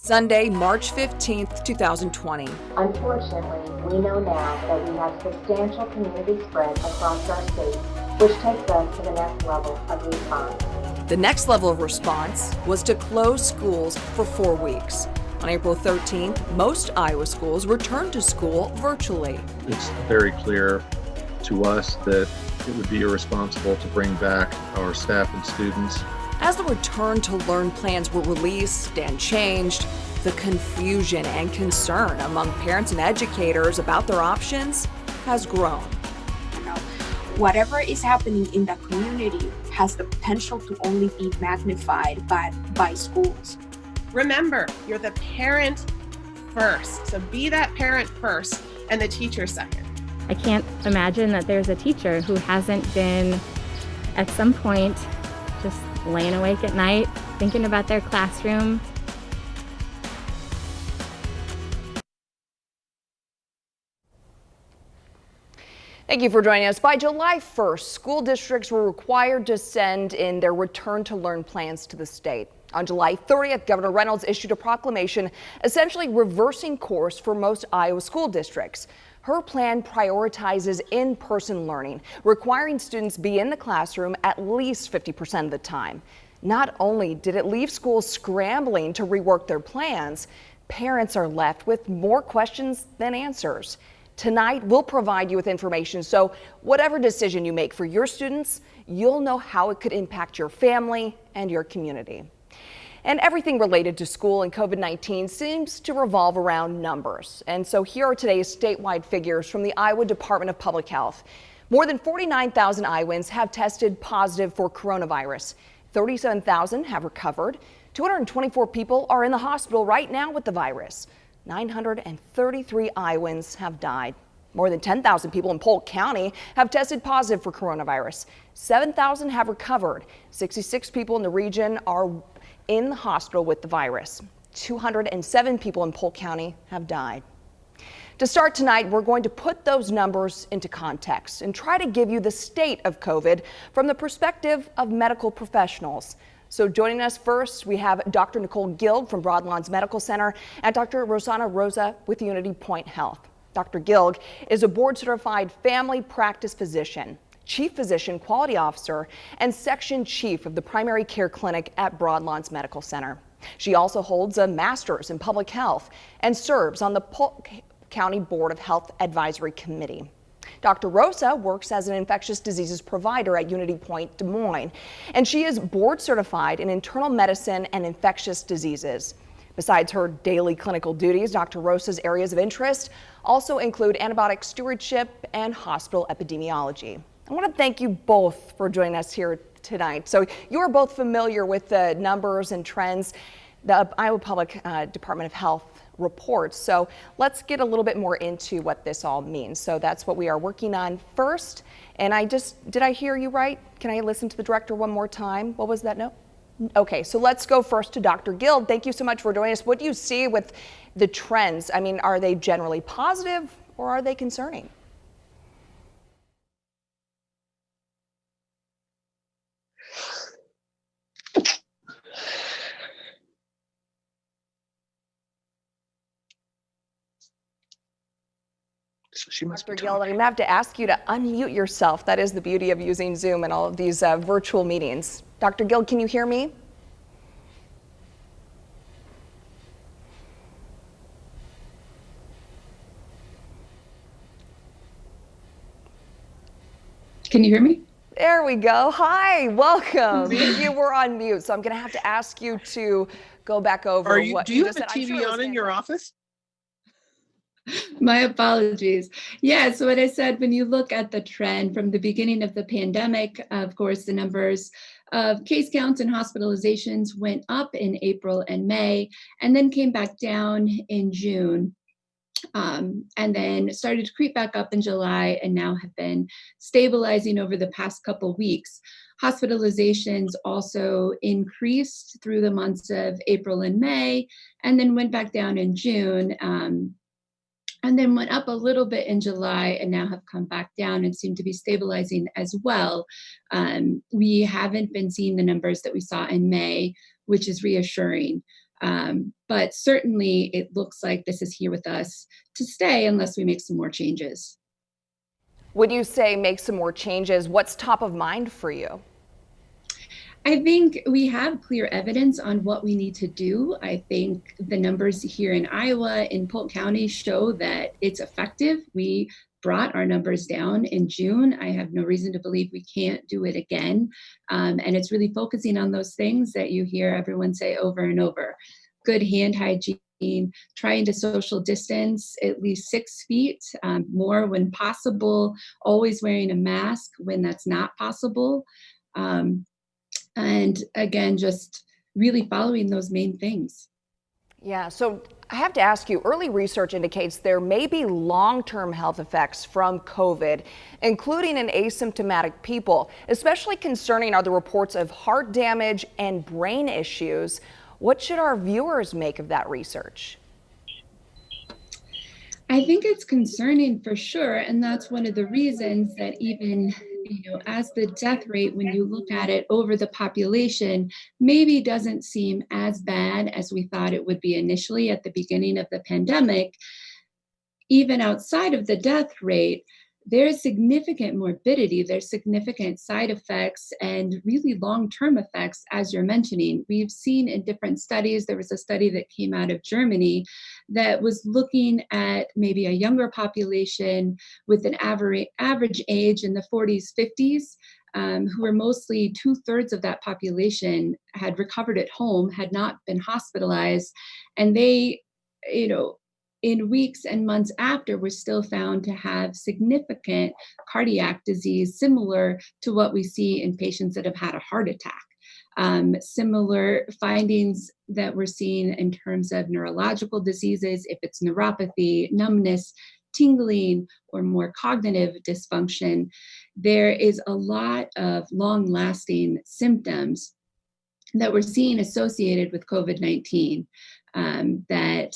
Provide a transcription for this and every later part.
Sunday, March 15th, 2020. Unfortunately, we know now that we have substantial community spread across our state, which takes us to the next level of response. The next level of response was to close schools for 4 weeks. On April 13th, most Iowa schools returned to school virtually. It's very clear to us that it would be irresponsible to bring back our staff and students. As the return to learn plans were released and changed, the confusion and concern among parents and educators about their options has grown. Whatever is happening in the community has the potential to only be magnified by schools. Remember, you're the parent first. So be that parent first and the teacher second. I can't imagine that there's a teacher who hasn't been at some point just laying awake at night, thinking about their classroom. Thank you for joining us. By July 1st, school districts were required to send in their return to learn plans to the state. On July 30th, Governor Reynolds issued a proclamation essentially reversing course for most Iowa school districts. Her plan prioritizes in-person learning, requiring students be in the classroom at least 50% of the time. Not only did it leave schools scrambling to rework their plans, parents are left with more questions than answers. Tonight, we'll provide you with information so whatever decision you make for your students, you'll know how it could impact your family and your community. And everything related to school and COVID-19 seems to revolve around numbers. And so here are today's statewide figures from the Iowa Department of Public Health. More than 49,000 Iowans have tested positive for coronavirus. 37,000 have recovered. 224 people are in the hospital right now with the virus. 933 Iowans have died. More than 10,000 people in Polk County have tested positive for coronavirus. 7,000 have recovered. 66 people in the region are in the hospital with the virus. 207 people in Polk County have died. To start tonight, we're going to put those numbers into context and try to give you the state of COVID from the perspective of medical professionals. So joining us first, we have Dr. Nicole Gilg from Broadlawns Medical Center and Dr. Rosanna Rosa with Unity Point Health. Dr. Gilg is a board-certified family practice physician, chief physician quality officer, and section chief of the primary care clinic at Broadlawns Medical Center. She also holds a master's in public health and serves on the Polk County Board of Health Advisory Committee. Dr. Rosa works as an infectious diseases provider at Unity Point Des Moines, and she is board certified in internal medicine and infectious diseases. Besides her daily clinical duties, Dr. Rosa's areas of interest also include antibiotic stewardship and hospital epidemiology. I want to thank you both for joining us here tonight. So you are both familiar with the numbers and trends the Iowa Public Department of Health reports. So let's get a little bit more into what this all means. So that's what we are working on first. And did I hear you right? Can I listen to the director one more time? What was that note? Okay, so let's go first to Dr. Gilg. Thank you so much for joining us. What do you see with the trends? I mean, are they generally positive or are they concerning? Dr. Gilg, I'm going to have to ask you to unmute yourself. That is the beauty of using Zoom and all of these virtual meetings. Dr. Gilg, can you hear me? Can you hear me? There we go. Hi, welcome. You were on mute, so I'm going to have to ask you to go back over what do you have a TV on in your office? My apologies. Yeah, so what I said, when you look at the trend from the beginning of the pandemic, of course, the numbers of case counts and hospitalizations went up in April and May, and then came back down in June. And then started to creep back up in July and now have been stabilizing over the past couple weeks. Hospitalizations also increased through the months of April and May, and then went back down in June. And then went up a little bit in July and now have come back down and seem to be stabilizing as well. We haven't been seeing the numbers that we saw in May, which is reassuring. But certainly it looks like this is here with us to stay unless we make some more changes. When you say make some more changes, what's top of mind for you? I think we have clear evidence on what we need to do. I think the numbers here in Iowa, in Polk County, show that it's effective. We brought our numbers down in June. I have no reason to believe we can't do it again. And it's really focusing on those things that you hear everyone say over and over. Good hand hygiene, trying to social distance at least 6 feet, more when possible, always wearing a mask when that's not possible. And again, just really following those main things. Yeah, so I have to ask you, early research indicates there may be long-term health effects from COVID, including in asymptomatic people. Especially concerning are the reports of heart damage and brain issues. What should our viewers make of that research? I think it's concerning for sure. And that's one of the reasons that even, as the death rate, when you look at it over the population, maybe doesn't seem as bad as we thought it would be initially at the beginning of the pandemic. Even outside of the death rate, there's significant morbidity, there's significant side effects and really long-term effects, as you're mentioning. We've seen in different studies, there was a study that came out of Germany that was looking at maybe a younger population with an average age in the 40s, 50s, who were mostly 2/3 of that population had recovered at home, had not been hospitalized, and they, in weeks and months after, were still found to have significant cardiac disease, similar to what we see in patients that have had a heart attack. Similar findings that we're seeing in terms of neurological diseases, if it's neuropathy, numbness, tingling, or more cognitive dysfunction. There is a lot of long-lasting symptoms that we're seeing associated with COVID-19 that,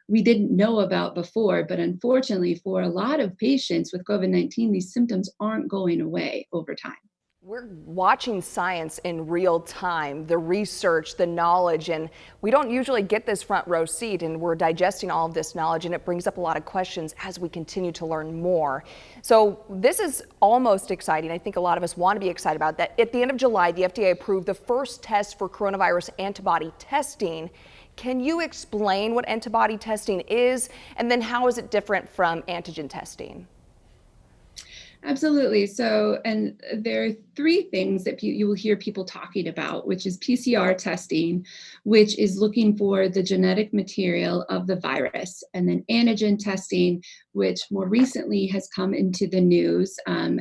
we didn't know about before, but unfortunately for a lot of patients with COVID-19, these symptoms aren't going away over time. We're watching science in real time, the research, the knowledge, and we don't usually get this front row seat, and we're digesting all of this knowledge, and it brings up a lot of questions as we continue to learn more. So this is almost exciting. I think a lot of us want to be excited about that. At the end of July, the FDA approved the first test for coronavirus antibody testing. Can you explain what antibody testing is, and then how is it different from antigen testing? Absolutely. So, and there are 3 things that you will hear people talking about, which is PCR testing, which is looking for the genetic material of the virus, and then antigen testing, which more recently has come into the news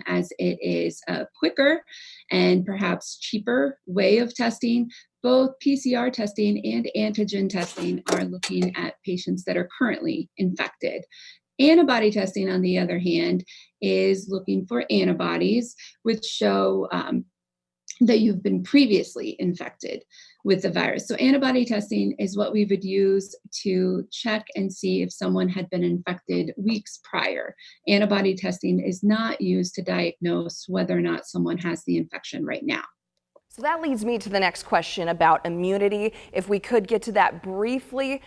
as it is a quicker and perhaps cheaper way of testing. Both PCR testing and antigen testing are looking at patients that are currently infected. Antibody testing, on the other hand, is looking for antibodies which show that you've been previously infected with the virus. So antibody testing is what we would use to check and see if someone had been infected weeks prior. Antibody testing is not used to diagnose whether or not someone has the infection right now. So that leads me to the next question about immunity. If we could get to that briefly,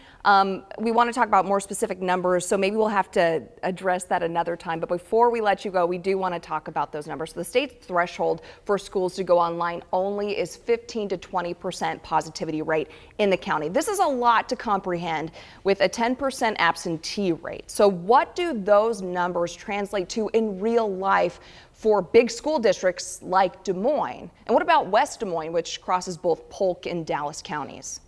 we want to talk about more specific numbers, so maybe we'll have to address that another time. But before we let you go, we do want to talk about those numbers. So the state threshold for schools to go online only is 15 to 20% positivity rate in the county. This is a lot to comprehend with a 10% absentee rate. So what do those numbers translate to in real life for big school districts like Des Moines? And what about West Des Moines, which crosses both Polk and Dallas counties?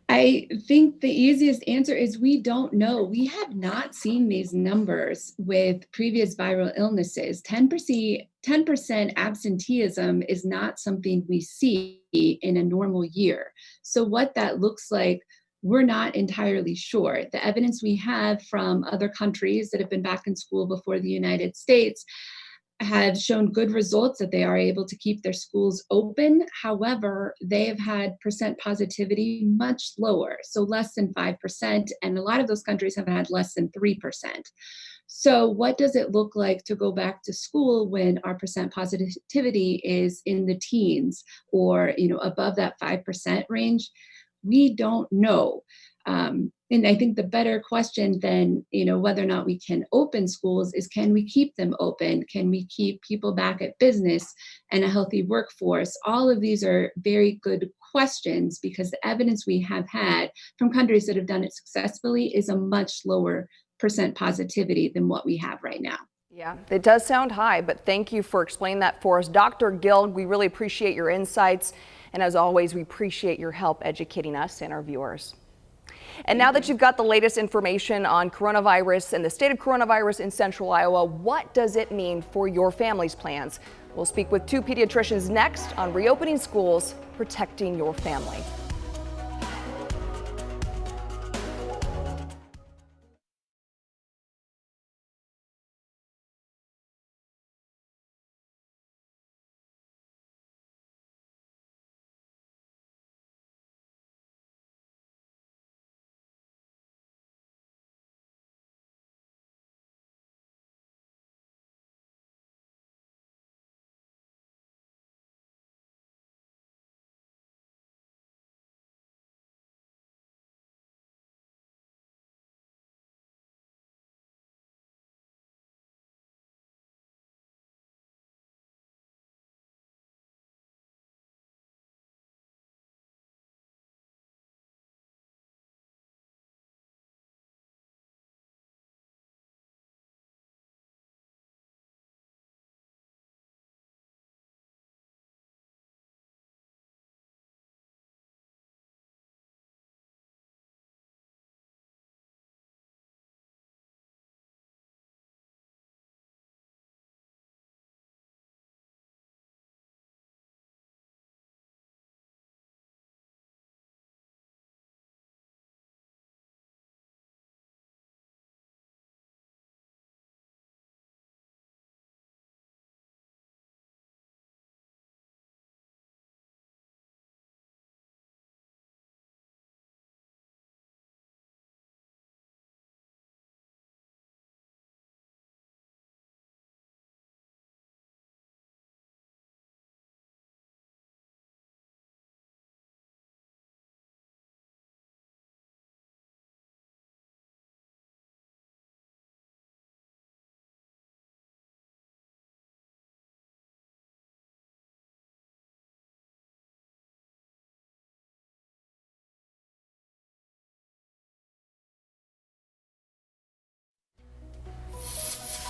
I think the easiest answer is we don't know. We have not seen these numbers with previous viral illnesses. 10% absenteeism is not something we see in a normal year. So what that looks like, we're not entirely sure. The evidence we have from other countries that have been back in school before the United States have shown good results, that they are able to keep their schools open. However, they have had percent positivity much lower, so less than 5%, and a lot of those countries have had less than 3%. So what does it look like to go back to school when our percent positivity is in the teens or, above that 5% range? We don't know. And I think the better question than, whether or not we can open schools is, can we keep them open? Can we keep people back at business and a healthy workforce? All of these are very good questions because the evidence we have had from countries that have done it successfully is a much lower percent positivity than what we have right now. Yeah, it does sound high, but thank you for explaining that for us. Dr. Gill, we really appreciate your insights. And as always, we appreciate your help educating us and our viewers. And now that you've got the latest information on coronavirus and the state of coronavirus in central Iowa, what does it mean for your family's plans? We'll speak with 2 pediatricians next on reopening schools, protecting your family.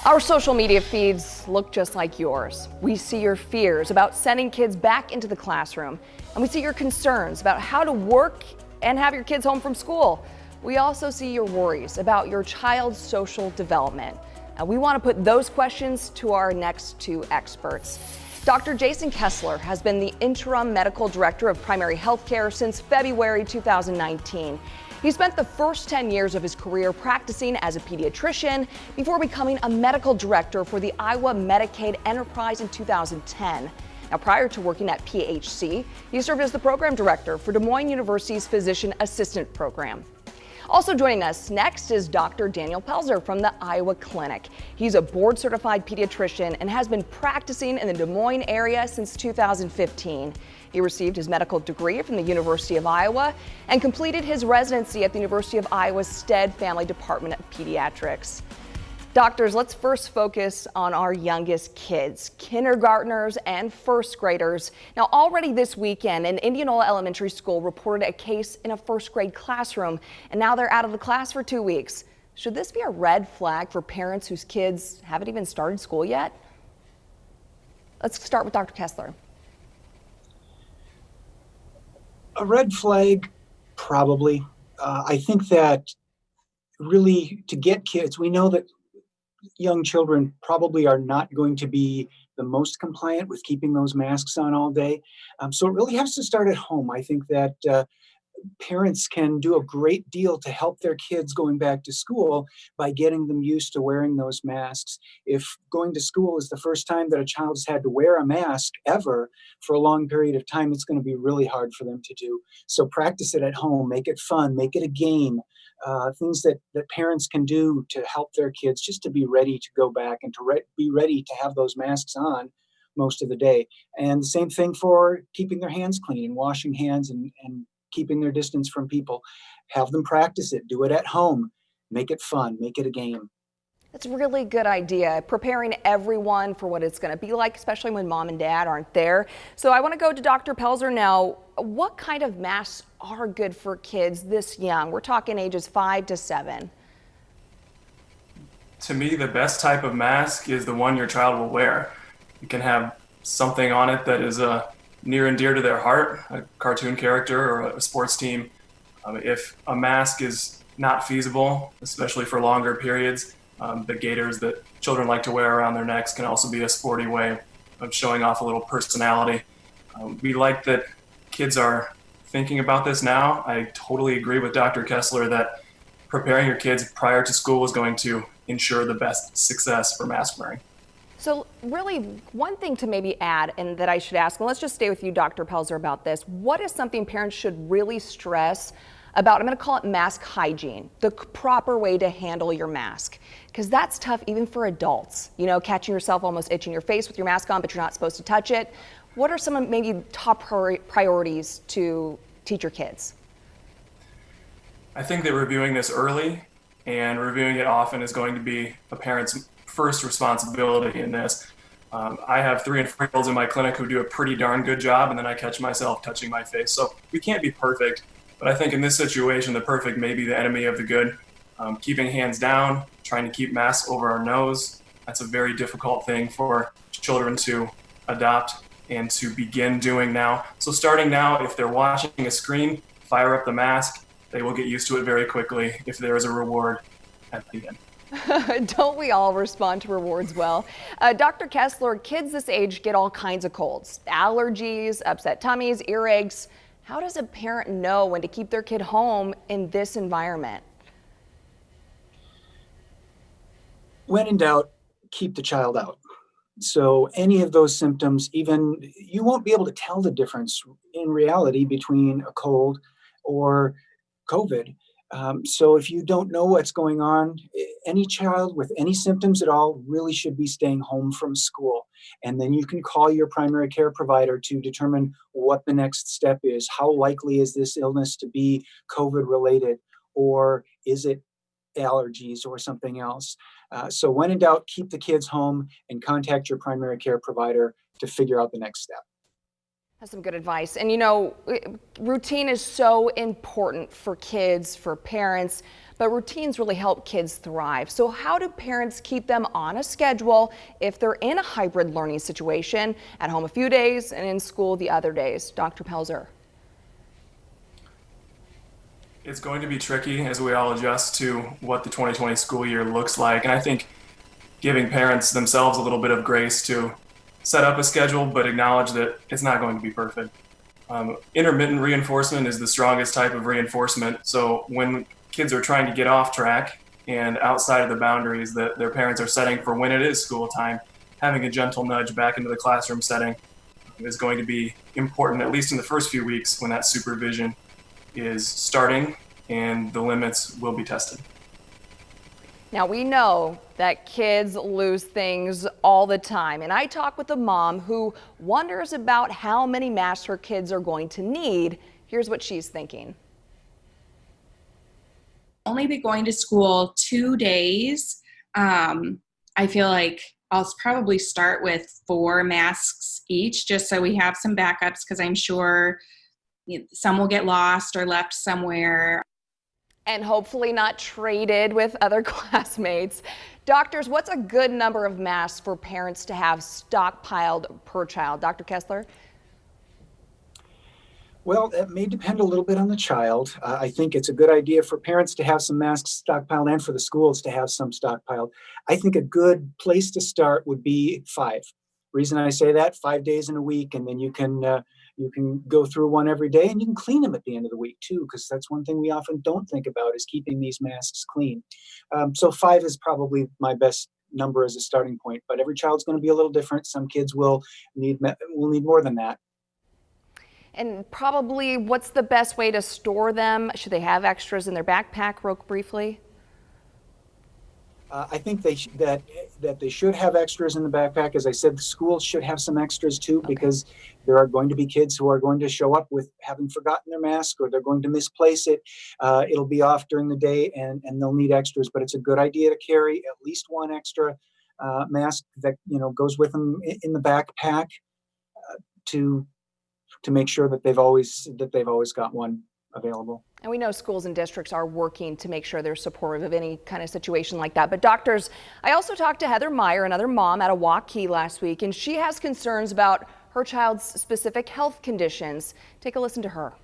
Our social media feeds look just like yours. We see your fears about sending kids back into the classroom, and we see your concerns about how to work and have your kids home from school. We also see your worries about your child's social development. And we want to put those questions to our next 2 experts. Dr. Jason Kessler has been the interim medical director of primary health care since February 2019. He spent the first 10 years of his career practicing as a pediatrician before becoming a medical director for the Iowa Medicaid Enterprise in 2010. Now, prior to working at PHC, he served as the program director for Des Moines University's Physician Assistant Program. Also joining us next is Dr. Daniel Pelzer from the Iowa Clinic. He's a board-certified pediatrician and has been practicing in the Des Moines area since 2015. He received his medical degree from the University of Iowa and completed his residency at the University of Iowa's Stead Family Department of Pediatrics. Doctors, let's first focus on our youngest kids, kindergartners and first graders. Now, already this weekend, an Indianola Elementary School reported a case in a first grade classroom, and now they're out of the class for 2 weeks. Should this be a red flag for parents whose kids haven't even started school yet? Let's start with Dr. Kessler. A red flag, probably. I think that really to get kids, we know that young children probably are not going to be the most compliant with keeping those masks on all day. So it really has to start at home. I think that parents can do a great deal to help their kids going back to school by getting them used to wearing those masks. If going to school is the first time that a child has had to wear a mask ever for a long period of time, it's going to be really hard for them to do. So practice it at home, make it fun, make it a game, things that parents can do to help their kids just to be ready to go back and to be ready to have those masks on most of the day. And the same thing for keeping their hands clean and washing hands and keeping their distance from people. Have them practice it, do it at home, make it fun, make it a game. That's a really good idea, preparing everyone for what it's going to be like, especially when mom and dad aren't there. So I want to go to Dr. Pelzer now. What kind of masks are good for kids this young? We're talking ages 5 to 7. To me, the best type of mask is the one your child will wear. You can have something on it that is near and dear to their heart, a cartoon character or a sports team. If a mask is not feasible, especially for longer periods, the gaiters that children like to wear around their necks can also be a sporty way of showing off a little personality. We like that kids are thinking about this now. I totally agree with Dr. Kessler that preparing your kids prior to school is going to ensure the best success for mask wearing. So really, one thing to maybe add, and that I should ask, and let's just stay with you, Dr. Pelzer, about this. What is something parents should really stress about? I'm going to call it mask hygiene, the proper way to handle your mask, because that's tough even for adults. You know, catching yourself almost itching your face with your mask on, but you're not supposed to touch it. What are some maybe top priorities to teach your kids? I think that reviewing this early and reviewing it often is going to be a parent's first responsibility in this. I have 3 and 4-year-olds in my clinic who do a pretty darn good job, and then I catch myself touching my face. So we can't be perfect, but I think in this situation, the perfect may be the enemy of the good. Keeping hands down, trying to keep masks over our nose, that's a very difficult thing for children to adopt and to begin doing now. So starting now, if they're watching a screen, fire up the mask. They will get used to it very quickly if there is a reward at the end. Don't we all respond to rewards well? Dr. Kessler, kids this age get all kinds of colds, allergies, upset tummies, earaches. How does a parent know when to keep their kid home in this environment? When in doubt, keep the child out. So any of those symptoms, even you won't be able to tell the difference in reality between a cold or COVID. So if you don't know what's going on, any child with any symptoms at all really should be staying home from school. And then you can call your primary care provider to determine what the next step is. How likely is this illness to be COVID related, or is it allergies or something else? So when in doubt, keep the kids home and contact your primary care provider to figure out the next step. That's some good advice. And you know, routine is so important for kids, for parents, but routines really help kids thrive. So how do parents keep them on a schedule if they're in a hybrid learning situation, at home a few days and in school the other days? Dr. Pelzer. It's going to be tricky as we all adjust to what the 2020 school year looks like. And I think giving parents themselves a little bit of grace to set up a schedule, but acknowledge that it's not going to be perfect. Intermittent reinforcement is the strongest type of reinforcement. So when kids are trying to get off track and outside of the boundaries that their parents are setting for when it is school time, having a gentle nudge back into the classroom setting is going to be important, at least in the first few weeks when that supervision is starting and the limits will be tested. Now we know that kids lose things all the time, and I talk with a mom who wonders about how many masks her kids are going to need. Here's what she's thinking. Only be going to school 2 days. I feel like I'll probably start with 4 masks each, just so we have some backups, because I'm sure some will get lost or left somewhere. And hopefully not traded with other classmates. Doctors, what's a good number of masks for parents to have stockpiled per child? Dr. Kessler? Well, that may depend a little bit on the child. I think it's a good idea for parents to have some masks stockpiled and for the schools to have some stockpiled. I think a good place to start would be 5. Reason I say that, 5 days in a week, and then you can You can go through one every day, and you can clean them at the end of the week too, because that's one thing we often don't think about is keeping these masks clean. So 5 is probably my best number as a starting point, but every child's going to be a little different. Some kids will need more than that. And probably, what's the best way to store them? Should they have extras in their backpack, real briefly? I think that they should have extras in the backpack. As I said, the schools should have some extras too, because there are going to be kids who are going to show up with having forgotten their mask, or they're going to misplace it. It'll be off during the day, and they'll need extras. But it's a good idea to carry at least one extra mask that goes with them in the backpack to make sure that they've always got one available. And we know schools and districts are working to make sure they're supportive of any kind of situation like that. But doctors, I also talked to Heather Meyer, another mom at a Waukee last week, and she has concerns about her child's specific health conditions. Take a listen to her.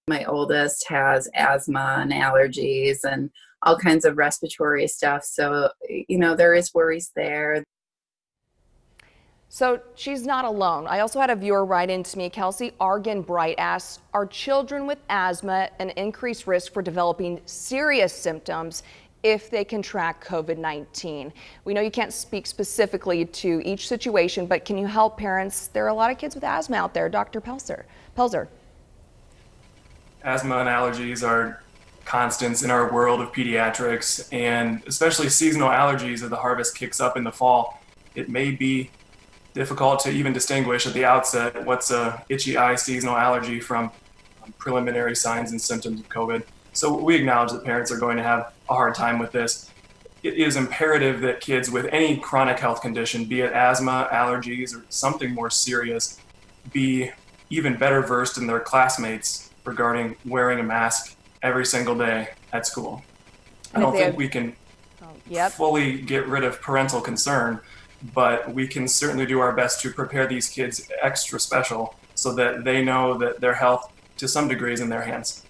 My oldest has asthma and allergies and all kinds of respiratory stuff. So, there is worries there. So she's not alone. I also had a viewer write into me. Kelsey Argan-Bright asks, are children with asthma an increased risk for developing serious symptoms if they contract COVID-19? We know you can't speak specifically to each situation, but can you help parents? There are a lot of kids with asthma out there. Dr. Pelzer. Asthma and allergies are constants in our world of pediatrics, and especially seasonal allergies as the harvest kicks up in the fall. It may be difficult to even distinguish at the outset what's a itchy eye seasonal allergy from preliminary signs and symptoms of COVID. So we acknowledge that parents are going to have a hard time with this. It is imperative that kids with any chronic health condition, be it asthma, allergies, or something more serious, be even better versed than their classmates regarding wearing a mask every single day at school. I don't think we can fully get rid of parental concern, but we can certainly do our best to prepare these kids extra special so that they know that their health to some degree is in their hands.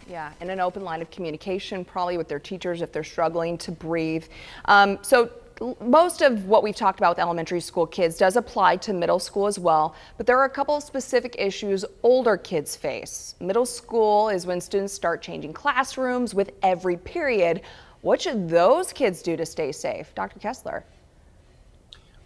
Yeah, and an open line of communication probably with their teachers if they're struggling to breathe. So most of what we've talked about with elementary school kids does apply to middle school as well, but there are a couple of specific issues older kids face. Middle school is when students start changing classrooms with every period. What should those kids do to stay safe? Dr. Kessler.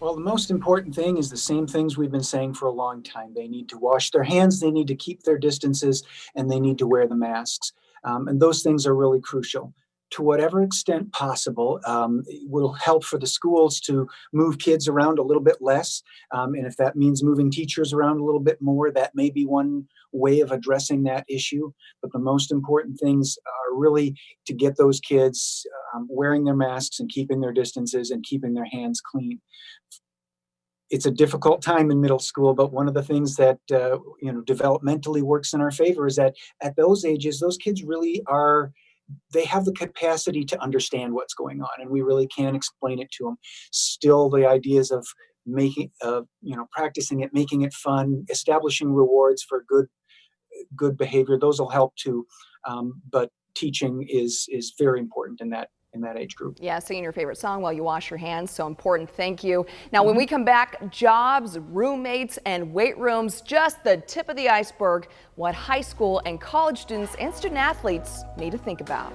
Well, the most important thing is the same things we've been saying for a long time. They need to wash their hands, they need to keep their distances, and they need to wear the masks. And those things are really crucial. To whatever extent possible, it will help for the schools to move kids around a little bit less. And if that means moving teachers around a little bit more, that may be one way of addressing that issue. But the most important things are really to get those kids wearing their masks and keeping their distances and keeping their hands clean. It's a difficult time in middle school, but one of the things that developmentally works in our favor is that at those ages, those kids really they have the capacity to understand what's going on, and we really can explain it to them. Still, the ideas of practicing it, making it fun, establishing rewards for good behavior, those will help too. But teaching is very important in that age group. Yeah, singing your favorite song while you wash your hands, so important. Thank you. Now, when we come back, jobs, roommates, and weight rooms, just the tip of the iceberg, what high school and college students and student athletes need to think about.